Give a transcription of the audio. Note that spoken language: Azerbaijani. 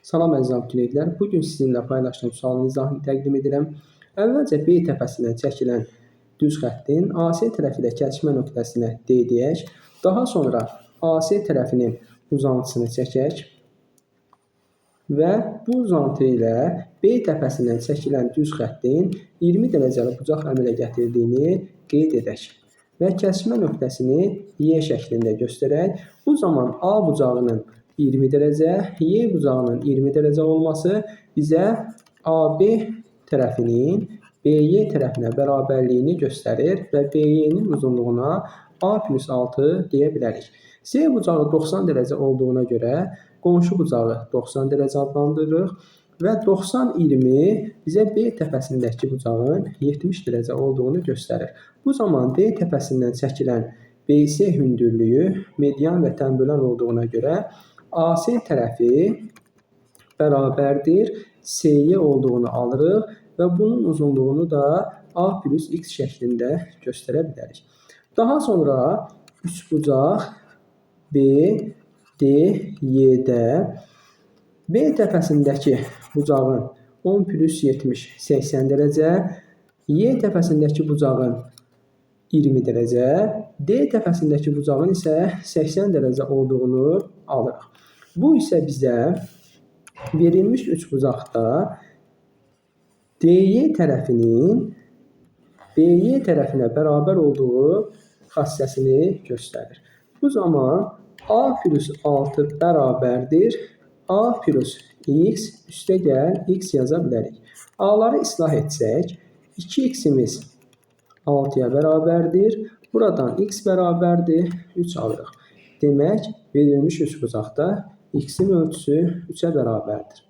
Salam əziz abituriyentlər. Bugün sizinlə paylaşdığım sualın izahını təqdim edirəm. Əvvəlcə B təpəsindən çəkilən düz xəttin AC tərəfi ilə kəsişmə nöqtəsinə D deyək. Daha sonra AC tərəfinin uzantısını çəkək və bu uzantı ilə B təpəsindən çəkilən düz xəttin 20 dərəcəli bucaq əmələ gətirdiyini qeyd edək. Və kəsişmə nöqtəsini Y şəklində göstərək. Bu zaman A bucağının 20 dərəcə, Y bucağının 20 dərəcə olması bizə AB tərəfinin BY tərəfinə bərabərliyini göstərir və BY-nin uzunluğuna A plus 6 deyə bilərik. C bucağı 90 dərəcə olduğuna görə qonşu bucağı 90 dərəcə adlandırırıq və 90-20 bizə B təpəsindəki bucağın 70 dərəcə olduğunu göstərir. Bu zaman D təpəsindən çəkilən BC hündürlüyü median və tənbölən olduğuna görə AC tərəfi bərabərdir CY olduğunu alırıq və bunun uzunluğunu da A plus X şəklində göstərə bilərik. Daha sonra üçbucaq B, D, Y-də B təpəsindəki bucağın 10 plus 70 80 dərəcə, Y təpəsindəki bucağın 20 dərəcə, D təpəsindəki bucağın isə 80 dərəcə olduğunu alırıq. Bu isə bizə verilmiş üçbucaqda DY tərəfinin BY tərəfinə bərabər olduğu xassəsini göstərir. Bu zaman A plus 6 bərabərdir A plus X üstə gəl X yaza bilərik. A'ları islah etsək 2X-imiz 6-ya bərabərdir. Buradan X bərabərdir 3 alırıq. Demək, verilmiş üçbucaqda X-in ölçüsü 3-ə bərabərdir.